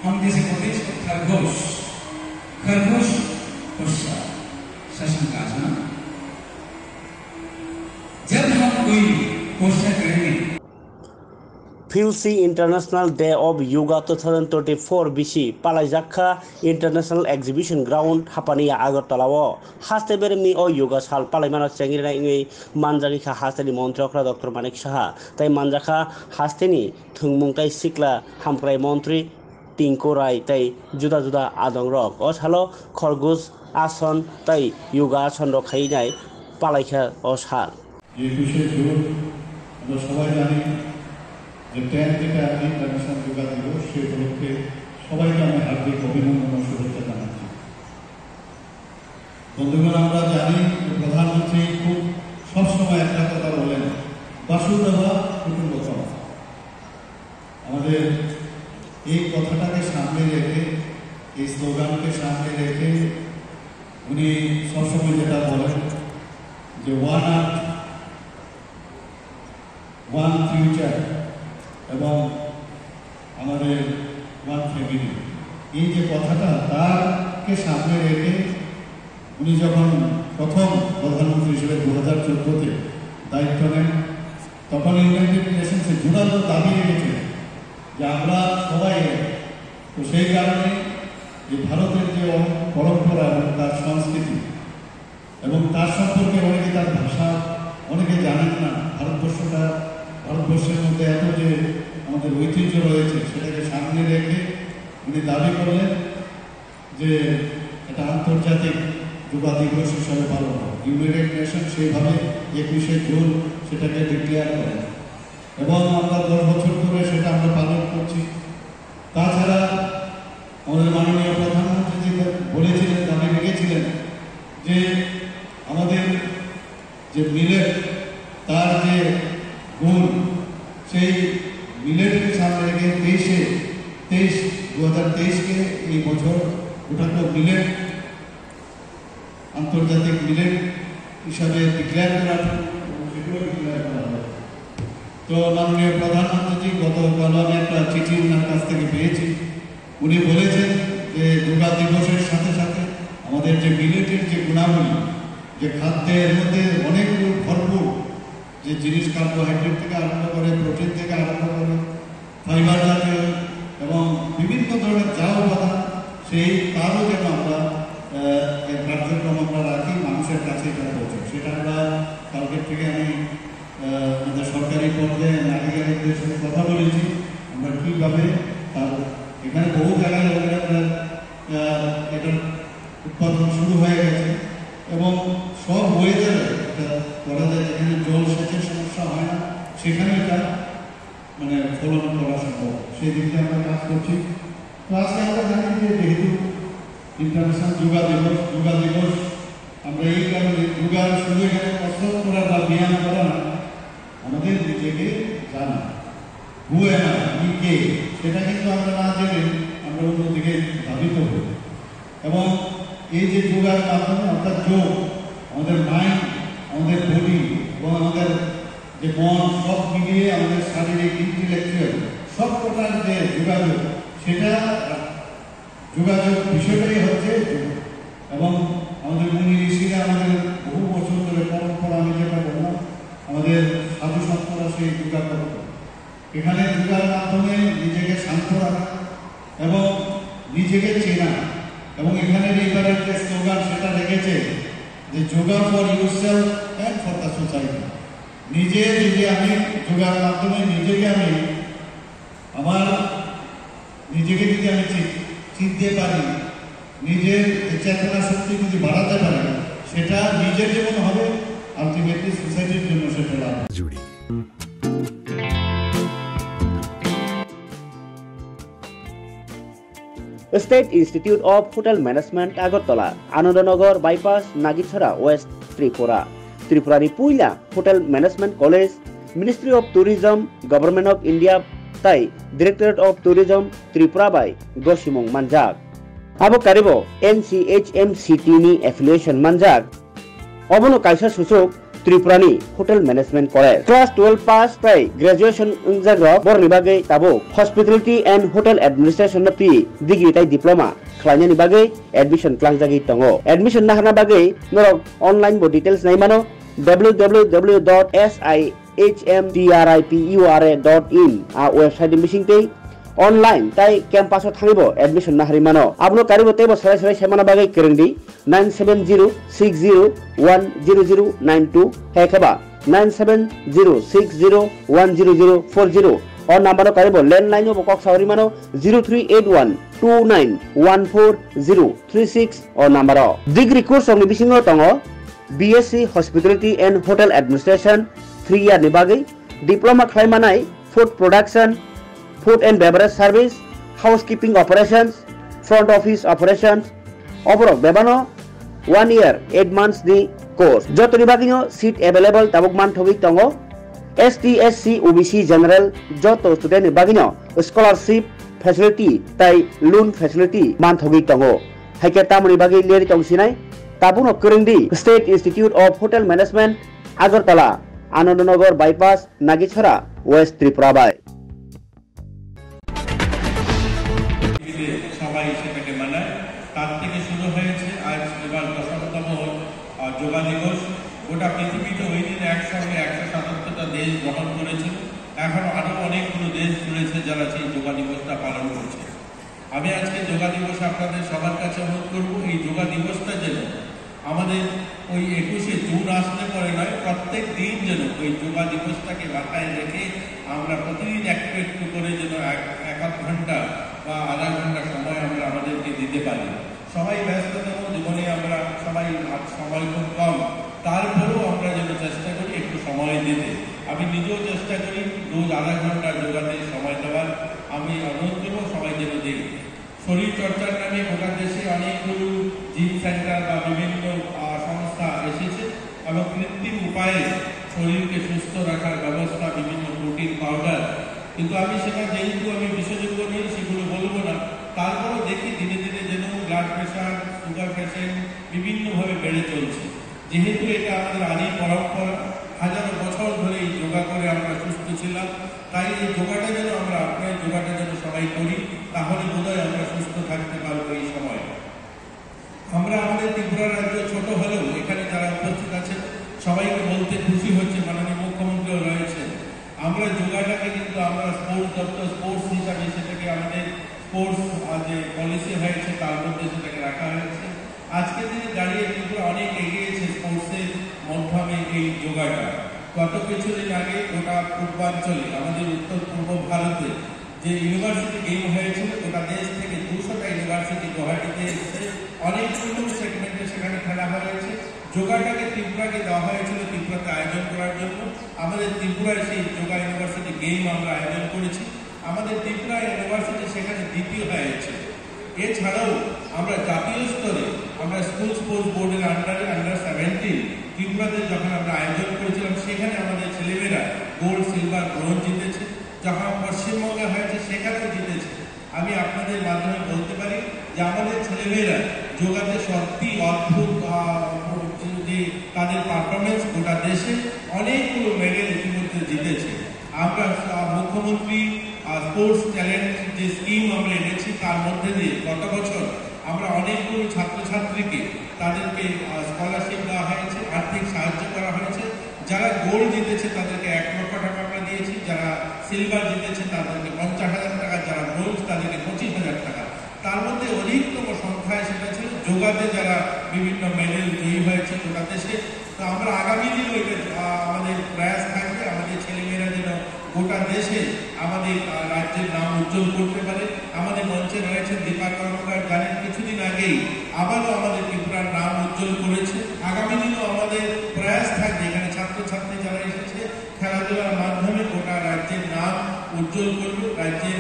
हम जैसे होते खरगोश खरगोश शशंकाज ना जब हम कोई क्वेश्चन करेंगे Philsi International Day of Yoga 2024 BC Palaijakha International Exhibition Ground Hapania Agartala Haste Beremi o Yoga Sal Palaimana Sengina Ingi Manjaka Hasteni Montrakra Dr. Manik Shaha Tai Manjaka Hasteni Thungmungtai Sikla Hamprai Montri Tinkorai Tai Juda Juda Adong Rock Os Halo Khorgus Ason Tai Yoga Ason Rokhainai Palaikha Os Hal international yoga दिवस से उपलक्षे सबाई के हमें हार्दिक अभिनंदन और शुभेच्छा जानाচ্ছি বন্ধুগণ আমরা জানি প্রধানমন্ত্রী খুব সব সময় একটা কথা বলেন বসুন্ধরা কুটুম্বকম আমাদের এই কথাটাকে সামনে রেখে এই স্লোগানকে সামনে রেখে উনি সব সময় যেটা বলেন যে ওয়ান আর্থ ওয়ান ফিউচার এবং আমাদের ওয়ান ফ্যামিলি এই যে কথাটা তারকে সামনে রেখে উনি যখন প্রথম প্রধানমন্ত্রী হিসেবে 2014-তে দায়িত্ব নেন তখন ইউনাইটেড নেশনসে জোরালো দাবি রেখেছিলেন যে আমরা সবাই তো সেই কারণে এই ভারতের যে পরম্পরা এবং তার সংস্কৃতি এবং তার সম্পর্কে অনেকে তার ভাষা অনেকে জানেন না ভারতবর্ষের মধ্যে এত যে আমাদের ঐতিহ্য রয়েছে সেটাকে সামনে রেখে উনি দাবি করলেন যে এটা আন্তর্জাতিক যোগা দিবস হিসাবে পালন হয় ইউনাইটেড নেশন সেইভাবে 21শে জুন সেটাকে ডিক্লেয়ার করে এবং আমরা 10 বছর ধরে সেটা আমরা পালন করছি তাছাড়া আমাদের মাননীয় প্রধানমন্ত্রী বলেছিলেন দাবি রেখেছিলেন যে আমাদের যে মিলেট তার যে গুণ সেই মিলেটকে সামনে রেখে 2023-কে এই বছর ওটাকে মিলেট আন্তর্জাতিক মিলেট হিসাবে ডিক্লেয়ার করা হবে তো মাননীয় প্রধানমন্ত্রী গতকাল আমি একটা চিঠি ওনার কাছ থেকে পেয়েছি উনি বলেছেন যে যোগা দিবসের সাথে সাথে আমাদের যে মিলেটের যে গুণাবলী যে খাদ্যের মধ্যে অনেক ভরপুর যে জিনিস কার্বোহাইড্রেট থেকে আরম্ভ করে প্রোটিন থেকে আরম্ভ করে ফাইবার জাতীয় এবং বিভিন্ন ধরনের যা উপাদান সেই তারও যেন আমরা কার্যক্রম আমরা রাখি মানুষের কাছে এটা পৌঁছে সেটা আমরা কালকের থেকে আমি আমাদের সরকারি পর্যায়ে নাগরিকদের সাথে কথা বলেছি আমরা কীভাবে তার এখানে বহু জায়গায় এটার উৎপাদন শুরু হয়ে গেছে এবং সব ওয়েদারে এটা করা যায় যেখানে জল সেচের সমস্যা হয় না সেখানে এটা মানে ফলন করা সম্ভব সেই দিক দিয়ে আমরা কাজ করছি তো আজকে আমরা জানি যে যেহেতু ইন্টারন্যাশনাল যোগা দিবস আমরা এই কারণে যোগা শুরু এখানে কসরত করা বা ব্যায়াম করা না আমাদের নিজেকে জানা আমি কে সেটা কিন্তু আমরা না জেনে আমরা অন্যদিকে ধাবিত হই এবং এই যে যোগার মাধ্যমে অর্থাৎ যোগ আমাদের মাইন্ড আমাদের বডি এবং আমাদের যে মন সব মিলিয়ে আমাদের শারীরিক ইন্টেলেকচুয়াল সব প্রকার যে যোগাযোগ সেটা যোগাযোগ বিষয়টাই হচ্ছে এবং আমাদের মুনি ঋষিরা আমাদের বহু বছর ধরে পরম্পরা আমি যেটা বললাম আমাদের সাধু সন্তরা সেই যোগা করত এখানে যোগার মাধ্যমে নিজেকে শান্ত রাখা এবং নিজেকে চেনা এবং এখানে এইবারের যে স্লোগান সেটা রেখেছে যে yoga for yourself and for the society নিজে যদি আমি যোগার মাধ্যমে নিজেকে আমি আমার নিজেকে যদি আমি চিনতে পারি নিজের চেতনা শক্তি যদি বাড়াতে পারি সেটা নিজের যেমন হবে আলটিমেটলি সোসাইটির জন্য সেটা লাভ জুড়ি State Institute of Hotel Management Agartala Anandanagar Bypass Nagitchara West Tripura Tripurani Puila Hotel Management College Ministry of Tourism Government of India Tai Directorate of Tourism Tripura by Goshimong Manjak Abo Karibo NCHMCT ni affiliation Manjak Obono Kaisa Susuk ত্রিপুরানি hotel management college class 12 pass प्राय graduation जाग्रा बरनि बागै ताबो hospitality and hotel administration पि degree ताइ diploma खालायनायनि बागै एडमिशन क्लांजागि दङ एडमिशन नाहरना बागै नरक ऑनलाइन बो डिटेल्स नाय मानो www.sihmtripura.in आ वेबसाइट मिसिंगते ऑनलाइन ताई कैंपासो थांगिबो एडमिशन नाहरि मानो आपनो कारिबो तेबो सराय सराय सेमाना बागै केरेंदि 9706010092 हेखबा 9706010040 और नंबर कारिबो लैंडलाइन बो कक सावरि मानो 038129140036 और नंबर डिग्री कोर्स नि बिसिङो दङ BSc Hospitality and Hotel Administration 3 year नि बागै डिप्लोमा खालायमानाय food production Food and Beverage Service, Housekeeping Operations, Front Office Operations, Oborok Bebano, 1 year, 8 months the course. Jotoni bagino seat available tabuk man thogik tongo. ST, SC, OBC General, Joto student bagino scholarship facility, tai loan facility man thogik tongo. Haike tamuni bagi leri tong sinai. Tabuno Kurindi State Institute of Hotel Management, Agartala, Anandanagar Bypass, Nagichhara, West Tripura Bay. সবাই সেটাকে মানায় তার থেকে শুরু হয়েছে আজ এবার 10তম যোগা দিবস গোটা পৃথিবীতে ওই দিন একসঙ্গে 177টা দেশ গ্রহণ করেছিল এখন আরও অনেকগুলো দেশ রয়েছে যারা সেই যোগা দিবসটা পালন করছে আমি আজকে যোগা দিবস আপনাদের সবার কাছে অনুরোধ করব এই যোগা দিবসটা যেন আমাদের ওই 21শে জুন আসলে পরে নয় প্রত্যেক দিন যেন ওই যোগা দিবসটাকে মাথায় রেখে আমরা প্রতিদিন একটু একটু করে যেন এক ঘন্টা বা আধা ঘন্টা সময় আমরা আমাদেরকে দিতে পারি সবাই ব্যস্ততম জীবনে আমরা সবাই সময় খুব কম তারপরেও আমরা যেন চেষ্টা করি একটু সময় দিতে আমি নিজেও চেষ্টা করি রোজ আধা ঘন্টা যোগাতে সময় দেওয়ার আমি অনুরোধ করবো সবাই যেন দিই শরীর চর্চার নামে গোটা দেশে অনেকগুলো জিম সেন্টার বা বিভিন্ন সংস্থা এসেছে এবং কৃত্রিম উপায়ে শরীরকে সুস্থ রাখার ব্যবস্থা বিভিন্ন প্রোটিন পাউডার কিন্তু আমি সেটা যেহেতু আমি বিশেষজ্ঞ নই সেগুলো বলবো না তারপরেও দেখি ধীরে ধীরে যেন ব্লাড প্রেশার সুগার পেশেন্ট বিভিন্নভাবে বেড়ে চলছে যেহেতু এটা আমাদের আদি পরম্পরা হাজারো বছর ধরে এই যোগা করে আমরা সুস্থ ছিলাম তাই এই যোগাটা যেন আমরা আপনার যোগাটা যেন সবাই করি তাহলে বোধহয় আমরা সুস্থ থাকতে পারবো এই সময় আমরা আমাদের ত্রিপুরা রাজ্য ছোট হলেও এখানে যারা উপস্থিত আছেন সবাইকে বলতে খুশি হচ্ছে মাননীয় মুখ্যমন্ত্রীও রয়েছে আমরা যোগাটাকে কিন্তু আমরা স্পোর্টস দপ্তর স্পোর্টস হিসাবে সেটাকে আমাদের স্পোর্টস যে পলিসি হয়েছে তার মধ্যে সেটাকে রাখা হয়েছে আজকের দিনে দাঁড়িয়ে ত্রিপুরা অনেক এগিয়েছে স্পোর্টসের মাধ্যমে এই যোগাটা গত কিছুদিন আগে গোটা পূর্বাঞ্চলে আমাদের উত্তর পূর্ব ভারতে যে ইউনিভার্সিটি গেম হয়েছিল গোটা দেশ থেকে 200টা ইউনিভার্সিটি গুয়াহাটিতে এসেছে অনেকগুলো সেগমেন্টে সেখানে খেলা হয়েছে যোগাটাকে ত্রিপুরাকে দেওয়া হয়েছিল ত্রিপুরাতে আয়োজন করার জন্য আমাদের ত্রিপুরায় সেই যোগা ইউনিভার্সিটি গেম আমরা আয়োজন করেছি আমাদের ত্রিপুরা ইউনিভার্সিটি সেখানে দ্বিতীয় হয়েছে এছাড়াও আমরা জাতীয় স্তরে আমরা স্কুল স্পোর্টস বোর্ডের আন্ডার 17 ত্রিপুরাতে যখন আমরা আয়োজন করেছিলাম সেখানে আমাদের ছেলেমেয়েরা গোল্ড সিলভার ব্রোঞ্জ জিতেছে যখন পশ্চিমবঙ্গে হয়েছে সেখানেও জিতেছে আমি আপনাদের মাধ্যমে বলতে পারি যে আমাদের ছেলেমেয়েরা যোগাতে সত্যি অদ্ভুত যে তাদের পারফরমেন্স গোটা দেশে অনেকগুলো মেডেল ইতিমধ্যে জিতেছে আমরা মুখ্যমন্ত্রী স্পোর্টস ট্যালেন্ট যে স্কিম আমরা এনেছি তার মধ্যে দিয়ে গত বছর আমরা অনেকগুলো ছাত্রছাত্রীকে তাদেরকে স্কলারশিপ দেওয়া হয়েছে আর্থিক সাহায্য করা হয়েছে যারা গোল্ড জিতেছে তাদেরকে 1 লক্ষ টাকা আমরা দিয়েছি যারা সিলভার জিতেছে তাদেরকে 50,000 টাকা যারা ব্রোঞ্জ তাদেরকে 25,000 টাকা তার মধ্যে অধিকতম সংখ্যায় সেটা ছিল যোগাতে যারা বিভিন্ন মেডেল জয়ী হয়েছে গোটা দেশে তো আমরা আগামী দিনেও আমাদের প্রয়াস থাকবে আমাদের ছেলেমেয়েরা যেন গোটা দেশে আমাদের রাজ্যের নাম উজ্জ্বল করতে পারে আমাদের মঞ্চে রয়েছেন দীপা কর্মকার জানেন কিছুদিন আগেই আবারও আমাদের ত্রিপুরার নাম উজ্জ্বল করেছে আগামী দিনেও আমাদের প্রয়াস থাকবে এখানে ছাত্রছাত্রী যারা এসেছে খেলাধুলার মাধ্যমে গোটা রাজ্যের নাম উজ্জ্বল করবে রাজ্যের